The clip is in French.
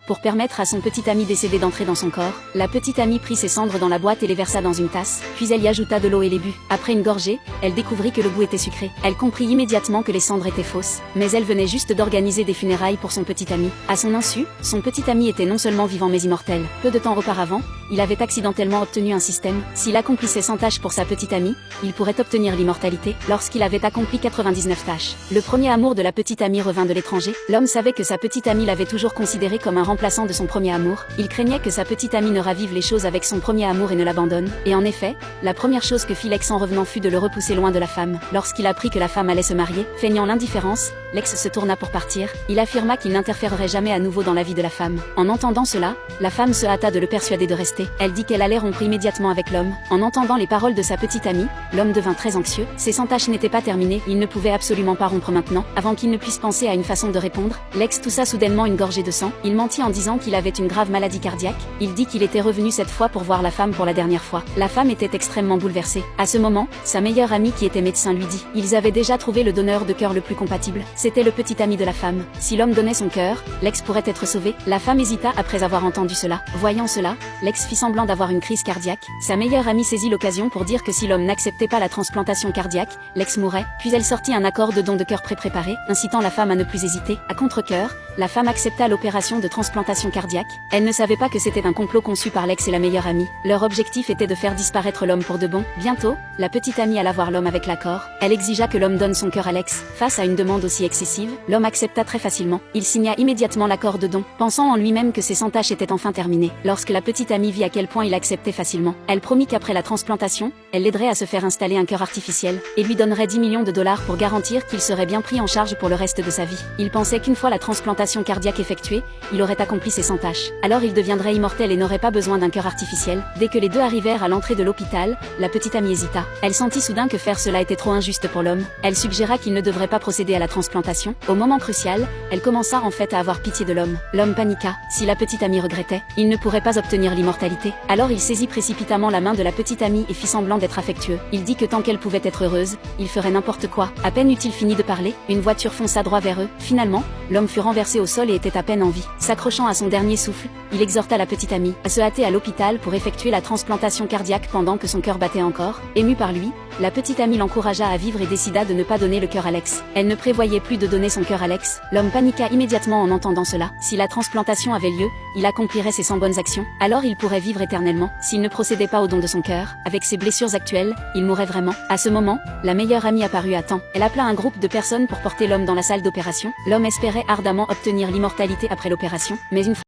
Pour permettre à son petit ami décédé d'entrer dans son corps, la petite amie prit ses cendres dans la boîte et les versa dans une tasse, puis elle y ajouta de l'eau et les but. Après une gorgée, elle découvrit que le goût était sucré. Elle comprit immédiatement que les cendres étaient fausses, mais elle venait juste d'organiser des funérailles pour son petit ami. À son insu, son petit ami était non seulement vivant mais immortel. Peu de temps auparavant, il avait accidentellement obtenu un système. S'il accomplissait 100 tâches pour sa petite amie, il pourrait obtenir l'immortalité. Lorsqu'il avait accompli 99 tâches, le premier amour de la petite amie revint de l'étranger. L'homme savait que sa petite amie l'avait toujours considéré comme un remplaçant de son premier amour. Il craignait que sa petite amie ne ravive les choses avec son premier amour et ne l'abandonne. Et en effet, la première chose que fit l'ex en revenant fut de le repousser loin de la femme. Lorsqu'il apprit que la femme allait se marier, feignant l'indifférence, l'ex se tourna pour partir. Il affirma qu'il n'interférerait jamais à nouveau dans la vie de la femme. En entendant cela, la femme se hâta de le persuader de rester. Elle dit qu'elle allait rompre immédiatement avec l'homme. En entendant les paroles de sa petite amie, l'homme devint très anxieux. Ses 100 tâches n'étaient pas terminées, il ne pouvait absolument pas rompre maintenant. Avant qu'il ne puisse penser à une façon de répondre, l'ex toussa soudainement une gorgée de sang. Il mentit en disant qu'il avait une grave maladie cardiaque. Il dit qu'il était revenu cette fois pour voir la femme pour la dernière fois. La femme était extrêmement bouleversée. À ce moment, sa meilleure amie qui était médecin lui dit: ils avaient déjà trouvé le donneur de cœur le plus compatible. C'était le petit ami de la femme. Si l'homme donnait son cœur, l'ex pourrait être sauvé. La femme hésita après avoir entendu cela. Voyant cela, l'ex fit semblant d'avoir une crise cardiaque. Sa meilleure amie saisit l'occasion pour dire que si l'homme n'acceptait pas la transplantation cardiaque, l'ex mourrait. Puis elle sortit un accord de don de cœur pré-préparé, incitant la femme à ne plus hésiter. À contre-cœur, la femme accepta l'opération de transplantation cardiaque. Elle ne savait pas que c'était un complot conçu par l'ex et la meilleure amie. Leur objectif était de faire disparaître l'homme pour de bon. Bientôt, la petite amie alla voir l'homme avec l'accord. Elle exigea que l'homme donne son cœur à l'ex. Face à une demande aussi excessive, l'homme accepta très facilement. Il signa immédiatement l'accord de don, pensant en lui-même que ses 100 tâches étaient enfin terminées. Lorsque la petite amie vit à quel point il acceptait facilement, elle promit qu'après la transplantation, elle l'aiderait à se faire installer un cœur artificiel, et lui donnerait 10 millions de dollars pour garantir qu'il serait bien pris en charge pour le reste de sa vie. Il pensait qu'une fois la transplantation cardiaque effectuée, il aurait accompli ses 100 tâches. Alors il deviendrait immortel et n'aurait pas besoin d'un cœur artificiel. Dès que les deux arrivèrent à l'entrée de l'hôpital, la petite amie hésita. Elle sentit soudain que faire cela était trop injuste pour l'homme. Elle suggéra qu'il ne devrait pas procéder à la transplantation. Au moment crucial, elle commença en fait à avoir pitié de l'homme. L'homme paniqua. Si la petite amie regrettait, il ne pourrait pas obtenir l'immortalité. Alors il saisit précipitamment la main de la petite amie et fit semblant d'être affectueux. Il dit que tant qu'elle pouvait être heureuse, il ferait n'importe quoi. À peine eut-il fini de parler, une voiture fonça droit vers eux. Finalement, l'homme fut renversé au sol et était à peine en vie. S'accrochant à son dernier souffle, il exhorta la petite amie à se hâter à l'hôpital pour effectuer la transplantation cardiaque pendant que son cœur battait encore. Émue par lui, la petite amie l'encouragea à vivre et décida de ne pas donner le cœur à l'ex. Elle ne prévoyait plus de donner son cœur à l'ex. L'homme paniqua immédiatement en entendant cela. Si la transplantation avait lieu, il accomplirait ses 100 bonnes actions. Alors il pourrait vivre éternellement. S'il ne procédait pas au don de son cœur, avec ses blessures actuelles, il mourrait vraiment. À ce moment, la meilleure amie apparut à temps. Elle appela un groupe de personnes pour porter l'homme dans la salle d'opération. L'homme espérait ardemment obtenir l'immortalité après l'opération, mais une fois